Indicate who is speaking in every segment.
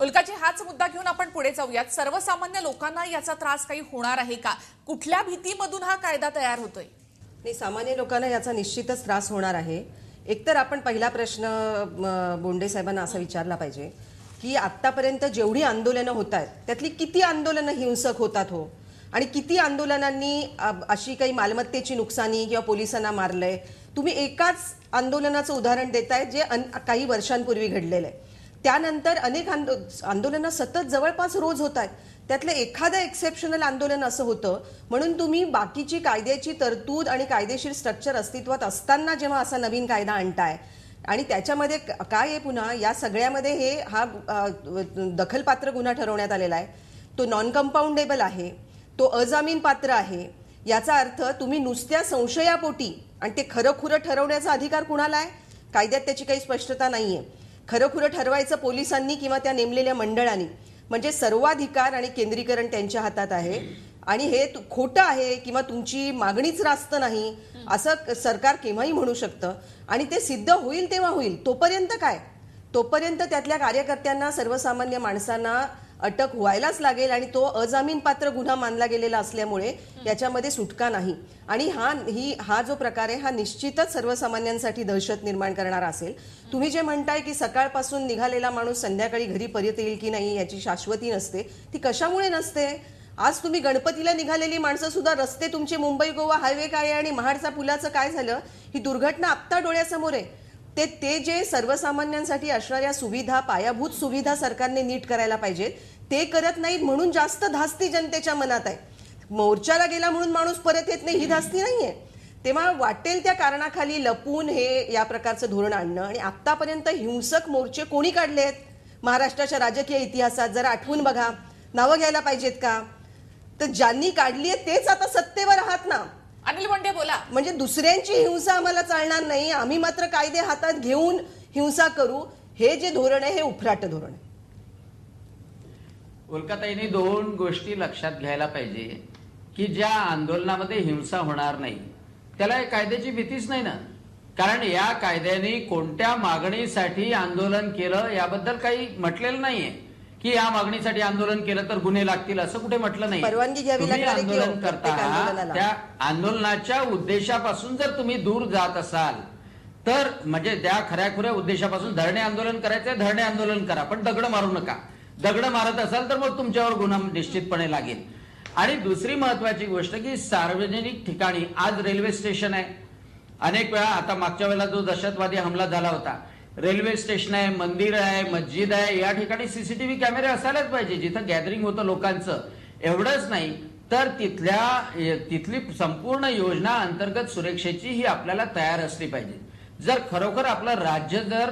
Speaker 1: उल्काजी, हाच मुद्दा घेऊन आपण पुढे जाऊयात. सर्वसामान्य लोकांना याचा त्रास काही होणार आहे का? कुठल्या भीतीमधून हा कायदा तयार होतोय?
Speaker 2: नाही, सामान्य लोकांना याचा निश्चितच त्रास होणार आहे. एकतर आपण पहिला प्रश्न बोंडे साहेबांना असा विचारला पाहिजे की आतापर्यंत जेवढी आंदोलनं होत आहेत त्यातली किती आंदोलनं हिंसक होतात हो, आणि किती आंदोलनांनी अशी काही मालमत्तेची नुकसानी किंवा पोलिसांना मारलंय. तुम्ही एकाच आंदोलनाचं उदाहरण देताय जे काही वर्षांपूर्वी घडलेलं आहे. त्यानंतर अनेक आंदोलनं सतत जवळपास रोज होत आहेत. त्यातलं एखादं एक्सेप्शनल आंदोलन असं होतं म्हणून तुम्ही बाकीची कायद्याची तरतूद आणि कायदेशीर स्ट्रक्चर अस्तित्वात असताना जेव्हा असा नवीन कायदा आणताय आणि त्याच्यामध्ये काय आहे, पुन्हा या सगळ्यामध्ये हा दखलपात्र गुन्हा ठरवण्यात आलेला आहे. तो नॉन कंपाऊंडेबल आहे, तो अजामीन पात्र आहे. याचा अर्थ तुम्ही नुसत्या संशयापोटी, आणि ते खरंखुरं ठरवण्याचा अधिकार कुणाला आहे? कायद्यात त्याची काही स्पष्टता नाहीये. खरंखुरं ठरवायचं पोलिसांनी किंवा त्या नेमलेल्या मंडळांनी, म्हणजे सर्वाधिकार आणि केंद्रीकरण त्यांच्या हातात आहे. आणि हे खोटं आहे किंवा तुमची मागणीच रास्त नाही असं सरकार केव्हाही म्हणू शकतं, आणि ते सिद्ध होईल तेव्हा होईल. तोपर्यंत काय? तोपर्यंत त्यातल्या कार्यकर्त्यांना, सर्वसामान्य माणसांना अटक व्हायलाच लागेल, आणि तो अजामीन पात्र गुन्हा मानला गेलेला असल्यामुळे याच्यामध्ये सुटका नाही. आणि हा जो प्रकार आहे हा निश्चितच सर्वसामान्यांसाठी दहशत निर्माण करणारा असेल. तुम्ही जे म्हणताय की सकाळपासून निघालेला माणूस संध्याकाळी घरी परत येईल की नाही याची शाश्वती नसते. ती कशामुळे नसते? आज तुम्ही गणपतीला निघालेली माणसं सुद्धा, रस्ते तुमचे मुंबई गोवा हायवे काय आहे आणि महाडचा पुलाचं काय झालं, ही दुर्घटना आत्ता डोळ्यासमोर आहे. ते जे सर्वसामान्यांसाठी असणाऱ्या सुविधा, पायाभूत सुविधा सरकारने नीट करायला पाहिजेत ते करत नाहीत, म्हणून जास्त धास्ती जनतेच्या मनात आहे. मोर्चाला गेला म्हणून माणूस परत येत नाही ही धास्ती नाहीये. तेव्हा वाटेल त्या कारणाखाली लपून हे या प्रकारचं धोरण आणणं. आणि आतापर्यंत हिंसक मोर्चे कोणी काढले आहेत महाराष्ट्राच्या राजकीय इतिहासात? जरा आठवून बघा. नावं घ्यायला पाहिजेत का? तर ज्यांनी काढली आहे तेच आता सत्तेवर आहात ना.
Speaker 1: अनिल बोंडे बोला.
Speaker 2: म्हणजे दुसऱ्यांची हिंसा आम्हाला चालणार नाही, आम्ही मात्र कायदे हातात घेऊन हिंसा करू, हे जे धोरण आहे हे उफराट धोरण आहे.
Speaker 3: उल्काताईंनी दोन गोष्टी लक्षात घ्यायला पाहिजे की ज्या आंदोलनामध्ये हिंसा होणार नाही त्याला कायद्याची भीतीच नाही ना. कारण या कायद्याने कोणत्या मागणीसाठी आंदोलन केलं याबद्दल काही म्हटलेलं नाहीये की या मागणीसाठी आंदोलन केलं तर गुन्हे लागतील, असं कुठे म्हटलं नाही.
Speaker 2: परवानगी घ्यावी
Speaker 3: तुम्ही
Speaker 2: लागणार आहे
Speaker 3: आंदोलन करता त्या आंदोलनाच्या उद्देशापासून जर तुम्ही दूर जात असाल तर, म्हणजे त्या खऱ्याखुऱ्या उद्देशापासून धरणे आंदोलन करायचंय, धरणे आंदोलन करा, पण दगड मारू नका. दगड मारत असाल तर मग तुमच्यावर गुन्हा निश्चितपणे लागेल. आणि दुसरी महत्वाची गोष्ट की सार्वजनिक ठिकाणी, आज रेल्वे स्टेशन आहे, अनेक वेळा आता मागच्या वेळेला जो दहशतवादी हमला झाला होता, रेल्वे स्टेशन आहे, मंदिर आहे, मस्जिद आहे, या ठिकाणी सीसीटीव्ही कॅमेरे असायलाच पाहिजे. जिथं गॅदरिंग होतं लोकांचं, एवढंच नाही तर तिथली संपूर्ण योजना अंतर्गत सुरक्षेची ही आपल्याला तयार असली पाहिजे. जर खरोखर आपलं राज्य जर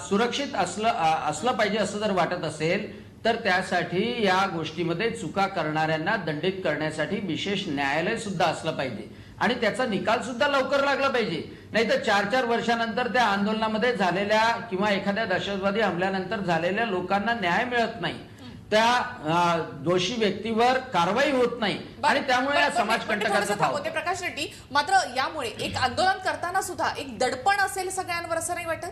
Speaker 3: सुरक्षित असलं पाहिजे असं जर वाटत असेल तर त्यासाठी या गोष्टीमध्ये चुका करणाऱ्यांना दंडित करण्यासाठी विशेष न्यायालय सुद्धा असलं पाहिजे आणि त्याचा निकाल सुद्धा लवकर लागला पाहिजे. नाही तर 4-4 वर्षानंतर त्या आंदोलनामध्ये झालेल्या किंवा एखाद्या दहशतवादी हमल्यानंतर झालेल्या लोकांना न्याय मिळत नाही, त्या दोषी व्यक्तीवर कारवाई होत नाही आणि त्यामुळे समाजकंटकांचा फाव.
Speaker 1: प्रकाश रेड्डी, मात्र यामुळे एक आंदोलन करताना सुद्धा एक दडपण असेल सगळ्यांवर, असं नाही वाटत?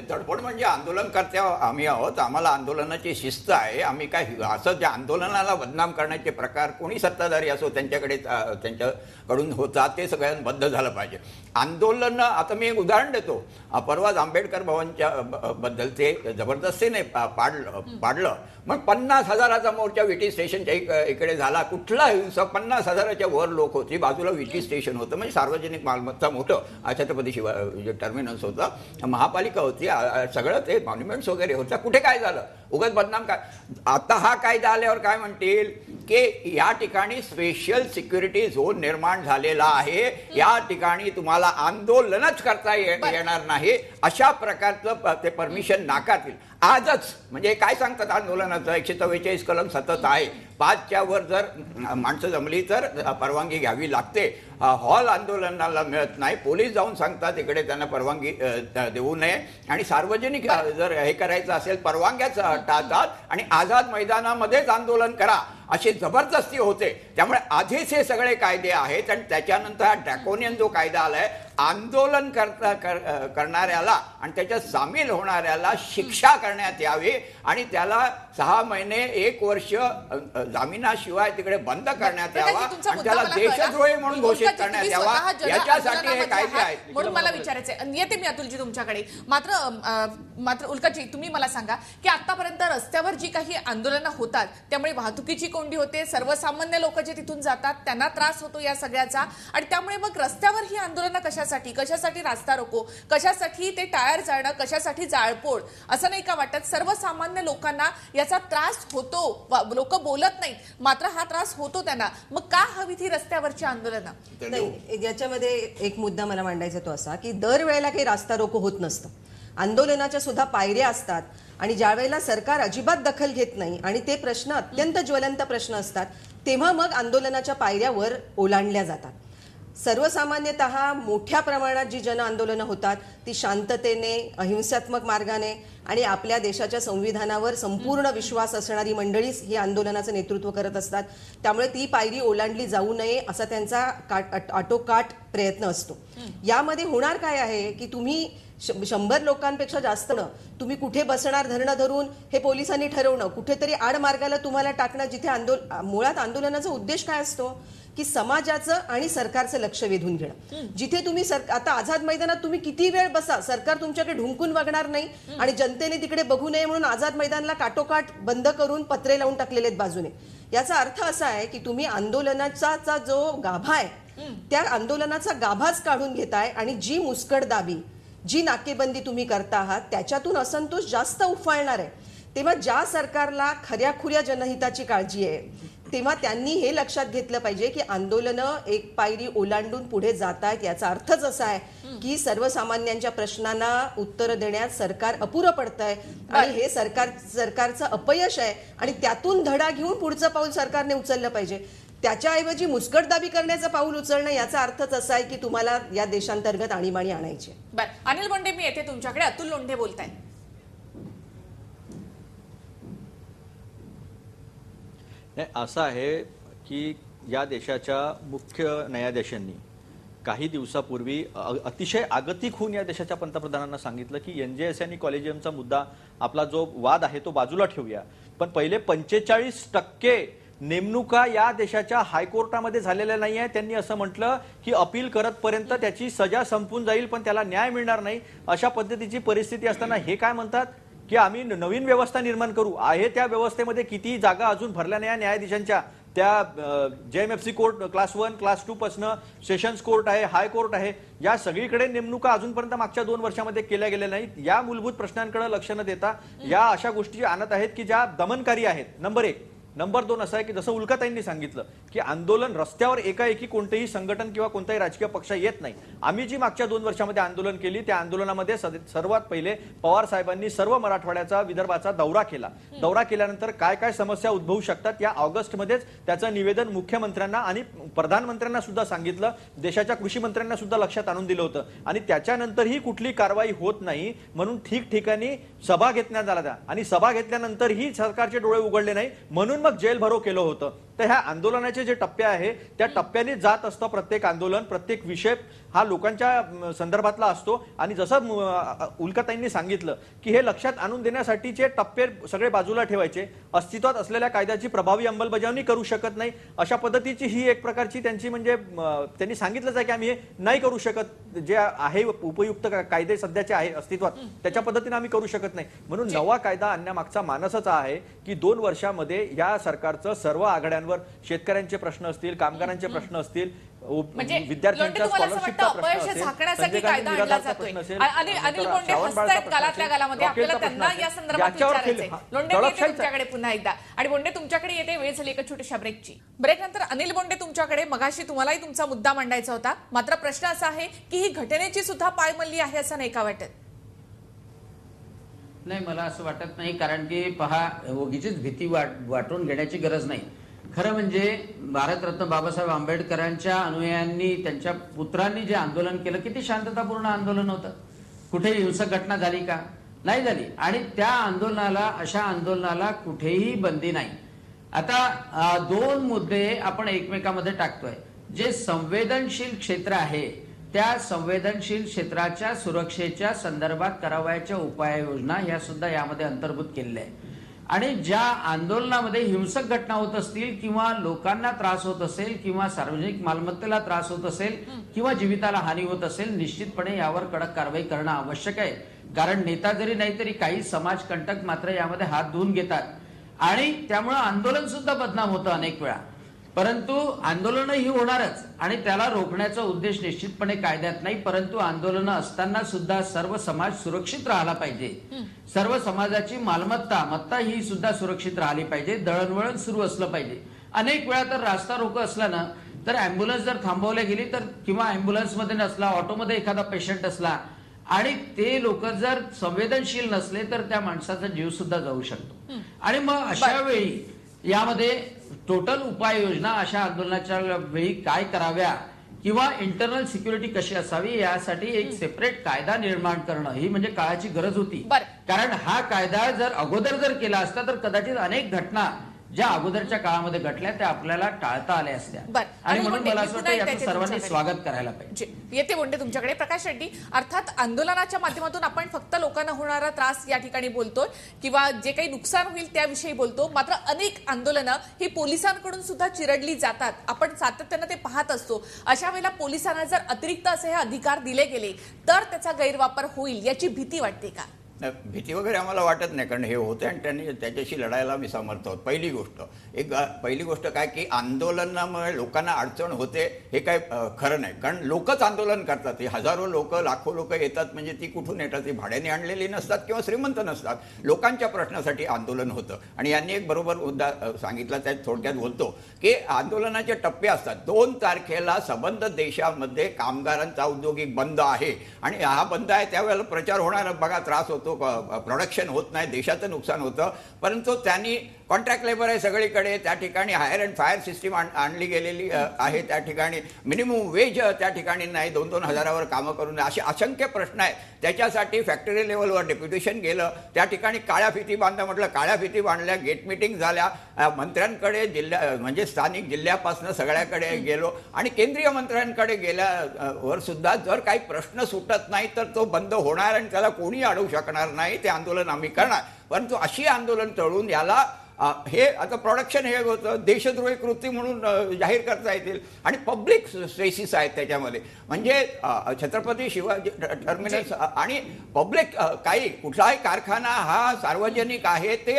Speaker 4: दडपण म्हणजे आंदोलन करते आम्ही आहोत, आम्हाला आंदोलनाची शिस्त आहे. आम्ही काय असं ज्या आंदोलनाला बदनाम करण्याचे प्रकार कोणी सत्ताधारी असो त्यांच्याकडून होतात ते सगळ्यांना बंद झालं पाहिजे. आंदोलन, आता मी एक उदाहरण देतो. परवाच आंबेडकर भवनच्या बद्दल ते जबरदस्तीने पाडलं. मग 50,000चा मोर्चा विटी स्टेशनच्या इकडे झाला. कुठला हिंसा? 50,000च्या वर लोक होती, बाजूला विटी स्टेशन होतं, म्हणजे सार्वजनिक मालमत्ता मोठं छत्रपती शिवाजी टर्मिनस होतं, महापालिका होती, सगळं ते मॉन्युमेंट्स वगैरे होतं. कुठे काय झालं? उगाच बदनाम काय? आता हा कायदा आल्यावर काय म्हणतील की या ठिकाणी स्पेशल सिक्युरिटी झोन निर्माण झालेला आहे, या ठिकाणी तुम्हाला आंदोलनच करता येणार नाही, अशा प्रकारचं ते परमिशन नाकारतील. आजच म्हणजे काय सांगतात आंदोलनाचं 144 कलम सतत आहे. 5च्या वर जर माणसं जमली तर परवानगी घ्यावी लागते. हॉल आंदोलनाला मिळत नाही, पोलीस जाऊन सांगतात इकडे त्यांना परवानगी देऊ नये, आणि सार्वजनिक जर हे करायचं असेल परवानग्याच टाळतात आणि आझाद मैदानामध्येच आंदोलन करा अशी जबरदस्ती होते. त्यामुळे आधीच हे सगळे कायदे आहेत आणि त्याच्यानंतर हा ड्रॅकोनियन जो कायदा आलाय आंदोलन करणाऱ्याला आणि त्याच्यात सामील होणाऱ्याला शिक्षा करण्यात यावी आणि त्याला 6 महिने 1 वर्ष जामिनाशिवाय तिकडे बंद करण्यात यावा
Speaker 1: प्रकाशजी, तुमचा
Speaker 4: आणि
Speaker 1: मुद्दा
Speaker 4: त्याला
Speaker 1: मला कळला.
Speaker 4: देशद्रोही म्हणून घोषित
Speaker 1: उल्काजी,
Speaker 4: करण्यात
Speaker 1: तुम्ही
Speaker 4: यावा.
Speaker 1: स्वतः जन
Speaker 4: याच्यासाठी हे
Speaker 1: आंदोलनामध्ये
Speaker 4: कायदे
Speaker 1: आहात.
Speaker 4: आहेत.
Speaker 1: म्हणून मला विचारायचंय, येते मी अतुलजी तुमच्याकडे. मात्र उल्काजी, तुम्ही मला सांगा की आतापर्यंत रस्त्यावर जी काही आंदोलनं होतात त्यामुळे वाहतुकीची कोंडी होते, सर्वसामान्य लोक जे तिथून जातात त्यांना त्रास होतो या सगळ्याचा, आणि त्यामुळे मग रस्त्यावर ही आंदोलनं कशासाठी रास्ता रोको, कशासाठी ते टायर जाळणं, कशासाठी जाळपोळ, असं नाही का वाटत? सर्वसामान्य लोकांना याचा त्रास होतो, लोक बोलत नाहीत, मात्र हा त्रास होतो त्यांना. मग का हवी ती रस्त्यावरची आंदोलनं?
Speaker 2: नाही, याच्यामध्ये एक मुद्दा मला मांडायचा तो असा की दरवेळेला काही रास्ता रोको होत नसतं. आंदोलनाच्या सुद्धा पायऱ्या असतात आणि ज्या वेळेला सरकार अजिबात दखल घेत नाही आणि ते प्रश्न अत्यंत ज्वलंत प्रश्न असतात तेव्हा मग आंदोलनाच्या पायऱ्यावर ओलांडल्या जातात. सर्वसामान्यतः मोठ्या प्रमाणात जी जन आंदोलनं होतात ती शांततेने, अहिंसात्मक मार्गाने आणि आपल्या देशाच्या संविधानावर संपूर्ण विश्वास असणारी मंडळीच ही आंदोलनाचं नेतृत्व करत असतात. त्यामुळे ती पायरी ओलांडली जाऊ नये असा त्यांचा आटोकाट प्रयत्न असतो. यामध्ये होणार काय आहे की तुम्ही 100 लोकांपेक्षा जास्त तुम्ही कुठे बसणार धरणं धरून हे पोलिसांनी ठरवणं, कुठेतरी आडमार्गाला तुम्हाला टाकणं, जिथे मुळात आंदोलनाचा उद्देश काय असतो की समाजाचं आणि सरकारचं लक्ष वेधून घेणं. जिथे तुम्ही आता आझाद मैदानात तुम्ही किती वेळ बसा, सरकार तुमच्याकडे ढुंकून बघणार नाही आणि जनतेने तिकडे बघू नये म्हणून आझाद मैदानाला काटोकाट बंद करून पत्रे लावून टाकलेले आहेत बाजूने. याचा अर्थ असा आहे की तुम्ही आंदोलनाचा जो गाभा आहे त्या आंदोलनाचा गाभाच काढून घेताय आणि जी मुस्कटदाबी, जी नाकेबंदी तुम्ही करता आहात त्याच्यातून असंतोष जास्त उफाळणार आहे. तेव्हा ज्या सरकारला खऱ्याखुऱ्या जनहिताची काळजी आहे तेव्हा त्यांनी हे लक्षात घेतलं पाहिजे की आंदोलनं एक पायरी ओलांडून पुढे जात आहेत. याचा अर्थच असा आहे की सर्वसामान्यांच्या प्रश्नांना उत्तर देण्यात सरकार अपुरं पडतंय आणि हे सरकारचं अपयश आहे आणि त्यातून धडा घेऊन पुढचं पाऊल सरकारने उचललं पाहिजे. त्याच्याऐवजी मुस्कटदाबी करण्याचं पाऊल उचलणं याचा अर्थच असा आहे की तुम्हाला या देशांतर्गत आणीबाणी आणायची.
Speaker 1: बरं, अनिल बोंडे, मी येते तुमच्याकडे. अतुल लोंढे बोलताय.
Speaker 5: असं आहे की या देशाच्या मुख्य न्यायाधीशांनी काही दिवसापूर्वी अतिशय आगतिक होऊन या देशाच्या पंतप्रधानांना सांगितलं की एनजेएस आणि कॉलेजियमचा मुद्दा, आपला जो वाद आहे तो बाजूला ठेवूया, पण पहिले 45% नेमणुका या देशाच्या हायकोर्टामध्ये झालेल्या नाही आहे. त्यांनी असं म्हटलं की अपील करतपर्यंत त्याची सजा संपून जाईल पण त्याला न्याय मिळणार नाही. अशा पद्धतीची परिस्थिती असताना हे काय म्हणतात की आम्ही नवीन व्यवस्था निर्माण करू. आहे त्या व्यवस्थेमध्ये किती जागा अजून भरल्या नाही न्यायाधीशांच्या. त्या JMFC कोर्ट क्लास 1, क्लास 2 पासून सेशन्स कोर्ट आहे, हाय कोर्ट आहे, या सगळीकडे नेमणुका अजूनपर्यंत मागच्या 2 वर्षामध्ये केल्या गेल्या नाहीत. या मूलभूत प्रश्नांकडे लक्ष न देता या अशा गोष्टी आणत आहेत की ज्या दमनकारी आहेत. नंबर 1. नंबर 2 असं आहे की जसं उल्काताईंनी सांगितलं की आंदोलन रस्त्यावर एकाएकी कोणतेही संघटन किंवा कोणताही राजकीय पक्ष येत नाही. आम्ही जी मागच्या 2 वर्षामध्ये आंदोलन केली त्या आंदोलनामध्ये सर्वात पहिले पवार साहेबांनी सर्व मराठवाड्याचा, विदर्भाचा दौरा केला. दौरा केल्यानंतर काय काय समस्या उद्भवू शकतात या ऑगस्टमध्येच त्याचं निवेदन मुख्यमंत्र्यांना आणि प्रधानमंत्र्यांना सुद्धा सांगितलं. देशाच्या कृषी मंत्र्यांना सुद्धा लक्षात आणून दिलं होतं आणि त्याच्यानंतरही कुठली कारवाई होत नाही म्हणून ठिकठिकाणी सभा घेण्यात आल्या आणि सभा घेतल्यानंतरही सरकारचे डोळे उघडले नाही म्हणून मग जेल भरो केलं होतं. तर ह्या आंदोलनाचे जे टप्पे आहे त्या टप्प्याने जात असतं प्रत्येक आंदोलन. प्रत्येक विषय हा लोकांच्या संदर्भातला असतो आणि जसं उल्काताईंनी सांगितलं की हे लक्षात आणून देण्यासाठीचे टप्पे सगळे बाजूला ठेवायचे. अस्तित्वात असलेल्या कायद्याची प्रभावी अंमलबजावणी करू शकत नाही अशा पद्धतीची ही एक प्रकारची त्यांची म्हणजे त्यांनी सांगितलंच आहे की आम्ही हे नाही करू शकत. जे आहे उपयुक्त कायदे सध्याचे आहे अस्तित्वात त्याच्या पद्धतीने आम्ही करू शकत नाही. म्हणून नवा कायदा आणण्यामागचा मानसच आहे की 2 वर्षामध्ये या सरकारचं सर्व आघाड्यांवर शेतकऱ्यांचे प्रश्न असतील, कामगारांचे प्रश्न असतील, विद्यार्थ्यांच्या स्कॉलरशिपचा प्रश्न असेल,
Speaker 1: झाकण्यासाठी कायदा आणला जातोय. अनिल बोंडे हसतायत गालातल्या गालामध्ये. आपल्याला त्यांना या संदर्भात विचारायचंय. लोंढे, मी येते तुमच्याकडे पुन्हा एकदा. आणि बोंडे, तुमच्याकडे येते. वेळ झाली एका छोट्याशा ब्रेकची. ब्रेक नंतर अनिल बोंडे तुमच्याकडे. मगाशी तुम्हालाही तुमचा मुद्दा मांडायचा होता, मात्र प्रश्न असा आहे की ही घटनेची सुद्धा पायमल्ली आहे असं नाही का वाटत?
Speaker 3: नाही, मला असं वाटत नाही. कारण की पहा, उगीचीच भीती वाटून घेण्याची गरज नाही. खरं म्हणजे भारतरत्न बाबासाहेब आंबेडकरांच्या अनुयायांनी, त्यांच्या पुत्रांनी जे आंदोलन केलं किती शांततापूर्ण आंदोलन होतं. कुठेही हिंसक घटना झाली का? नाही झाली. आणि त्या आंदोलनाला, अशा आंदोलनाला कुठेही बंदी नाही. आता 2 मुद्दे आपण एकमेकांमध्ये टाकतोय. जे संवेदनशील क्षेत्र आहे त्या संवेदनशील क्षेत्राच्या सुरक्षेच्या संदर्भात करावयाच्या उपाययोजना ह्या सुद्धा यामध्ये अंतर्भूत केलेल्या आहे. आणि ज्या आंदोलनामध्ये हिंसक घटना होत असतील किंवा लोकांना त्रास होत असेल किंवा सार्वजनिक मालमत्तेला त्रास होत असेल किंवा जीविताला हानी होत असेल, निश्चितपणे यावर कडक कारवाई करणं आवश्यक आहे. कारण नेता जरी नाही तरी काही समाजकंटक मात्र यामध्ये हात धुवून घेतात आणि त्यामुळे आंदोलन सुद्धा बदनाम होतं अनेक वेळा. परंतु आंदोलन ही होणारच आणि त्याला रोखण्याचा उद्देश निश्चितपणे कायद्यात नाही, परंतु आंदोलनं असताना सुद्धा सर्व समाज सुरक्षित राहिला पाहिजे. सर्व समाजाची मत्ता ही सुद्धा सुरक्षित राहिली पाहिजे. दळणवळण सुरू असलं पाहिजे. अनेक वेळा तर रास्ता रोको असला ना तर अँब्युलन्स जर थांबवल्या गेली तर किंवा अँब्युलन्समध्ये नसला, ऑटोमध्ये एखादा पेशंट असला आणि ते लोक जर संवेदनशील नसले तर त्या माणसाचा जीव सुद्धा जाऊ शकतो. आणि मग अशा वेळी यामध्ये टोटल उपाययोजना अशा आंदोलनाच्या वेळी काय कराव्या किंवा इंटरनल सिक्युरिटी कशी असावी यासाठी एक सेपरेट कायदा निर्माण करणं ही म्हणजे काळाची गरज होती. कारण हा कायदा जर अगोदर जर केला असता तर कदाचित अनेक घटना ज्या अगोदरच्या काळामध्ये घडल्या त्या आपल्याला टाळता आल्या असत्या. आणि म्हणून मला असं वाटतं याचं सर्वांनी स्वागत करायला पाहिजे.
Speaker 1: येते बोंडे तुमच्याकडे. प्रकाश रेड्डी, अर्थात आंदोलनाच्या माध्यमातून आपण फक्त लोकांना होणारा त्रास या ठिकाणी बोलतोय किंवा जे काही नुकसान होईल त्याविषयी बोलतो, मात्र अनेक आंदोलनं ही पोलिसांकडून सुद्धा चिरडली जातात. आपण सातत्यानं ते पाहत असतो. अशा वेळेला पोलिसांना जर अतिरिक्त असे हे अधिकार दिले गेले तर त्याचा गैरवापर होईल याची भीती वाटते का?
Speaker 4: भीती वगैरे आम्हाला वाटत नाही, कारण हे होते आणि त्यांनी त्याच्याशी लढायला मी समर्थ आहोत. पहिली गोष्ट काय की आंदोलनामुळे लोकांना अडचण होते हे काय खरं नाही. कारण लोकच आंदोलन करतात. हे हजारो लोक, लाखो लोक येतात म्हणजे ती कुठून येतात? ती भाड्याने आणलेली नसतात किंवा श्रीमंत नसतात. लोकांच्या प्रश्नासाठी आंदोलन होतं. आणि यांनी एक बरोबर मुद्दा सांगितला, त्या थोडक्यात बोलतो की आंदोलनाचे टप्पे असतात. 2 तारखेला संबंध देशामध्ये कामगारांचा औद्योगिक बंद आहे आणि हा बंद आहे त्यावेळेला प्रचार होणार, बघा त्रास होतो, प्रोडक्शन होत नाही, देशाचं नुकसान होतं. परंतु त्यांनी कॉन्ट्रॅक्ट लेबर आहे सगळीकडे, त्या ठिकाणी हायर अँड फायर सिस्टीम आणली गेलेली आहे. त्या ठिकाणी मिनिमम वेज त्या ठिकाणी नाही, 2-2 हजारावर कामं करून असे असंख्य प्रश्न आहेत. त्याच्यासाठी फॅक्टरी लेवलवर डेप्युटेशन गेलं, त्या ठिकाणी काळ्या फिती बांधा म्हटलं, काळ्या फिती बांधल्या, गेट मिटिंग झाल्या, मंत्र्यांकडे म्हणजे स्थानिक जिल्ह्यापासून सगळ्याकडे गेलो आणि केंद्रीय मंत्र्यांकडे गेल्यावर सुद्धा जर काही प्रश्न सुटत नाही तर तो बंद होणार आणि त्याला कोणी अडवू शकणार नाही. ते आंदोलन आम्ही करणार. परंतु अशी आंदोलन तळून याला हे आता प्रोडक्शन हे होतं, देशद्रोही कृती म्हणून जाहीर करता येतील आणि पब्लिक स्पेसिस आहेत त्याच्यामध्ये. म्हणजे छत्रपती शिवाजी टर्मिनस आणि पब्लिक काही कुठलाही कारखाना हा सार्वजनिक आहे ते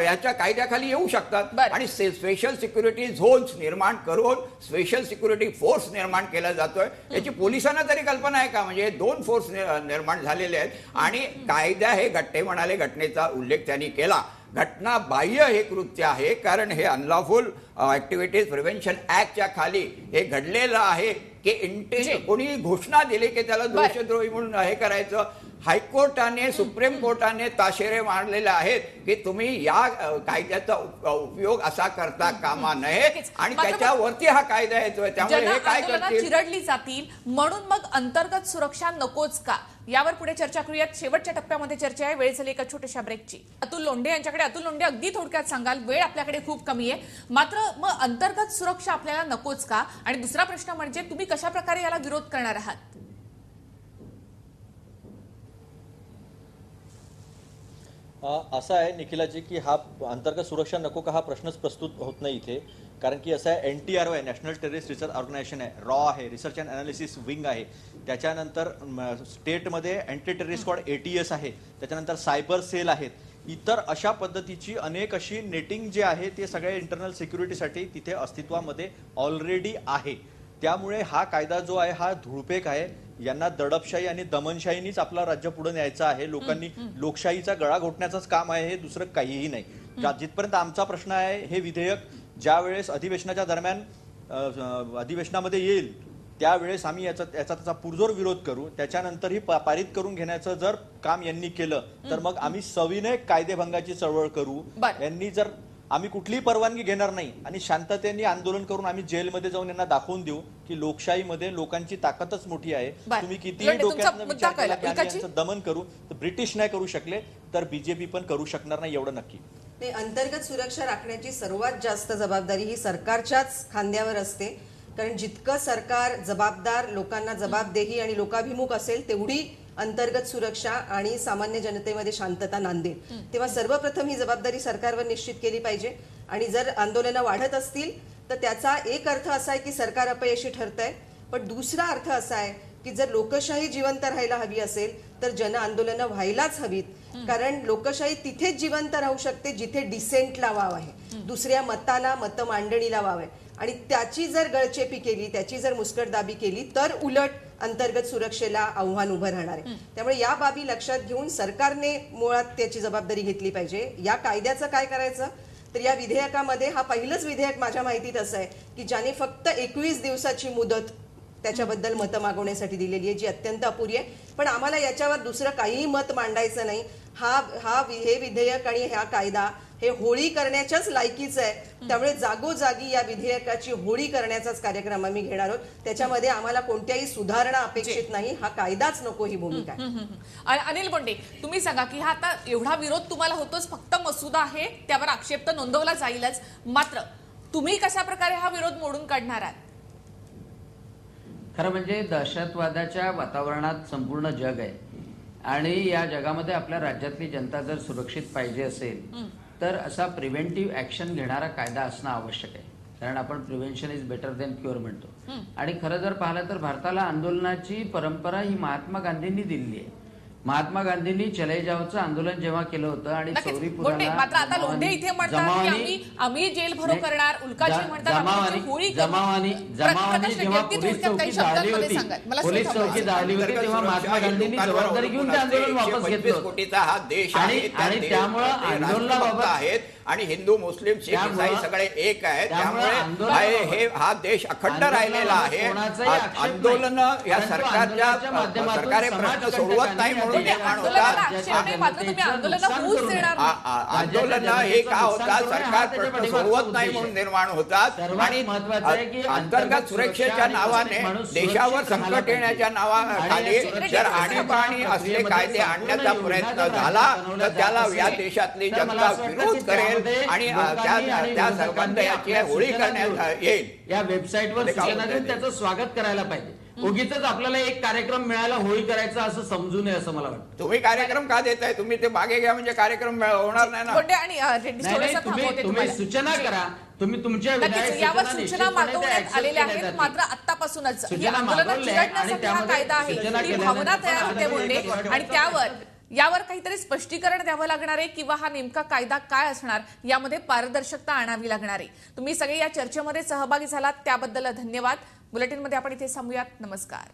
Speaker 4: याच्या कायद्याखाली येऊ शकतात. आणि स्पेशल सिक्युरिटी झोन्स निर्माण करून स्पेशल सिक्युरिटी फोर्स निर्माण केला जातोय. याची पोलिसांना तरी कल्पना आहे का? म्हणजे 2 फोर्स निर्माण झालेले आहेत आणि कायदा हे घटने म्हणाले, घटनेचा उल्लेख त्यांनी केला. घटना बाह्य हे कृत्य आहे, कारण हे अनलॉफुल ऍक्टिव्हिटीज प्रिव्हेन्शन ऍक्टच्या खाली हे घडलेलं आहे की कोणी घोषणा दिली की त्याला देशद्रोही म्हणून हे करायचं. हायकोर्टाने, सुप्रीम कोर्टाने ताशेरे मारलेले आहेत की तुम्ही या कायद्याचा उपयोग असा करता कामा नये आणि त्याच्यावरती हा कायदा येतोय. त्यामुळे हे काय करतील,
Speaker 1: चिरडली जातील म्हणून मग अंतर्गत सुरक्षा नकोच का? यावर पुढे चर्चा करूयात. शेवटच्या टप्प्यामध्ये चर्चा आहे. वेळ झाली एका छोट्याशा ब्रेकची. अतुल लोंढे यांच्याकडे. अतुल लोंढे, अगदी थोडक्यात सांगाल, वेळ आपल्याकडे खूप कमी आहे, मात्र मग अंतर्गत सुरक्षा आपल्याला नकोच का? आणि दुसरा प्रश्न म्हणजे तुम्ही कशा प्रकारे याला विरोध करणार आहात?
Speaker 5: असं आहे निखिलाजी की हा अंतर्गत सुरक्षा नको का हा प्रश्नच प्रस्तुत होत नाही इथे. कारण की असं आहे, NTRO आहे, नॅशनल टेररिस्ट रिसर्च ऑर्गनायझेशन आहे, रॉ आहे, रिसर्च अँड अनालिसिस विंग आहे, त्याच्यानंतर स्टेटमध्ये अँटी टेररिस्ट स्क्वॉड ATS आहे, त्याच्यानंतर सायबर सेल आहेत. इतर अशा पद्धतीची अनेक अशी नेटिंग जे आहे ते सगळ्या इंटरनल सिक्युरिटीसाठी तिथे अस्तित्वामध्ये ऑलरेडी आहे. त्यामुळे हा कायदा जो आहे हा धुळपेक आहे. यांना दडपशाही आणि दमनशाहीनीच आपला राज्य पुढे न्यायचं आहे. लोकांनी लोकशाहीचा गळा घोटण्याचंच काम आहे, हे दुसरं काहीही नाही. जिथपर्यंत आमचा प्रश्न आहे, हे विधेयक ज्या वेळेस अधिवेशनाच्या दरम्यान अधिवेशनामध्ये येईल त्यावेळेस आम्ही त्याचा पुरजोर विरोध करू. त्याच्यानंतरही पारित करून घेण्याचं जर काम यांनी केलं तर मग आम्ही सविनय कायदेभंगाची चळवळ करू. यांनी जर आम्ही कुठलीही परवानगी घेणार नाही आणि शांततेने आंदोलन करून आम्ही जेलमध्ये जाऊन यांना दाखवून देऊ की लोकशाहीमध्ये लोकांची ताकदच मोठी आहे. तुम्ही कितीही डोक्यात विचार केला की आम्ही यांचं दमन करू, तर ब्रिटिश नाही करू शकले तर BJP पण करू शकणार नाही, एवढं नक्की.
Speaker 2: अंतर्गत सुरक्षा राखण्याची सर्वात जास्त जबाबदारी ही सरकारच्याच खांद्यावर असते. कारण जितकं सरकार जबाबदार, लोकांना जबाबदेही आणि लोकाभिमुख असेल तेवढी अंतर्गत सुरक्षा आणि सामान्य जनतेमध्ये शांतता नांदेल. तेव्हा सर्वप्रथम ही जबाबदारी सरकारवर निश्चित केली पाहिजे. आणि जर आंदोलनं वाढत असतील तर त्याचा एक अर्थ असा आहे की सरकार अपयशी ठरतंय, पण दुसरा अर्थ असा आहे की जर लोकशाही जिवंत राहायला हवी असेल तर जन आंदोलनं व्हायलाच हवीत. कारण लोकशाही तिथेच जिवंत राहू शकते जिथे डिसेंटला वाव आहे, दुसऱ्या मताला, मतमांडणीला वाव आहे. आणि त्याची जर गळचेपी केली, त्याची जर मुस्कटदाबी केली तर उलट अंतर्गत सुरक्षेला आव्हान उभं राहणार आहे. त्यामुळे या बाबी लक्षात घेऊन सरकारने मुळात त्याची जबाबदारी घेतली पाहिजे. या कायद्याचं काय करायचं तर या विधेयकामध्ये हा पहिलंच विधेयक माझ्या माहितीत असं आहे की ज्याने फक्त 21 दिवसाची मुदत त्याच्याबद्दल मतं मागवण्यासाठी दिलेली आहे, जी अत्यंत अपुरी आहे. पण आम्हाला याच्यावर दुसरं काहीही मत मांडायचं नाही. हे विधेयक आणि हा कायदा हे होळी करण्याच्याच लायकीचं आहे. त्यामुळे जागोजागी या विधेयकाची होळी करण्याचाच कार्यक्रम आम्ही घेणार आहोत. त्याच्यामध्ये आम्हाला कोणत्याही सुधारणा अपेक्षित नाही. हा कायदाच नको ही भूमिका आहे.
Speaker 1: अनिल बोंडे, तुम्ही सांगा की हा आता एवढा विरोध तुम्हाला होतोच, फक्त मसुदा आहे, त्यावर आक्षेप तर नोंदवला जाईलच, मात्र तुम्ही कशा प्रकारे हा विरोध मोडून काढणार आहात?
Speaker 3: खरं म्हणजे दहशतवादाच्या वातावरणात संपूर्ण जग आहे आणि या जगामध्ये आपल्या राज्यातली जनता जर सुरक्षित पाहिजे असेल तर असा प्रिव्हेंटिव्ह ऍक्शन घेणारा कायदा असणं आवश्यक आहे. कारण आपण prevention is better than cure म्हणतो. आणि खरं जर पाहिलं तर भारताला आंदोलनाची परंपरा ही महात्मा गांधींनी दिलेली आहे. महात्मा गांधींनी चले जावचं आंदोलन जेव्हा केलं होतं आणि चौरी
Speaker 1: बोंडे, मात्र आता लोंढे इथे म्हणतात की आम्ही जेल भरो करणार, उल्काजी म्हणतात आम्ही होळी
Speaker 3: जमावानी जेव्हा पोलीस चौकी जाळली होती तेव्हा महात्मा गांधींनी जबाबदारी घेऊन ते आंदोलन वापस
Speaker 4: 125
Speaker 3: घेतलं
Speaker 4: कोटीचा हा देश आहे.
Speaker 3: आणि त्यामुळे आंदोलनाबाबत
Speaker 4: आहेत आणि हिंदू, मुस्लिम, शीख, ईसाई सगळे एक आहेत.
Speaker 3: त्यामुळे
Speaker 4: त्यामुळे हा देश अखंड राहिलेला आहे. आंदोलन या सरकारचे प्रश्न सोडवत नाही म्हणून निर्माण होतात. आंदोलन हे का होतात, सरकार प्रश्न सोडवत नाही म्हणून निर्माण होतात. आणि अंतर्गत सुरक्षेच्या नावाने देशावर संकट येण्याच्या नावाखाली जर आणीबाणी असले कायदे आणण्याचा प्रयत्न झाला तर त्याला या देशातली जनता विरोध करेल आणि त्या संबंध याची होळी करण्यात येईल.
Speaker 3: या वेबसाईटवर सूचना देऊन त्याचं स्वागत करायला पाहिजे. उगीच आपल्याला एक कार्यक्रम मिळाला होळी करायचा असं समजू नये असं मला वाटतं.
Speaker 4: तुम्ही कार्यक्रम का देताय? तुम्ही ते मागे घ्या म्हणजे कार्यक्रम होणार नाही ना.
Speaker 3: तुम्ही सूचना करा. तुम्ही तुमच्या
Speaker 1: यावर सूचना मागवण्यात आलेल्या आहेत, मात्र आतापासूनच ही आंदोलनं चिरडण्यासाठी हा कायदा आहे ही भावना तयार होते बोलणे. आणि यावर काहीतरी स्पष्टीकरण द्यावं लागणार आहे किंवा हा नेमका कायदा काय असणार यामध्ये पारदर्शकता आणावी लागणार आहे. तुम्ही सगळे या चर्चेमध्ये सहभागी झालात त्याबद्दल धन्यवाद. बुलेटिनमध्ये आपण इथे थांबूयात. नमस्कार.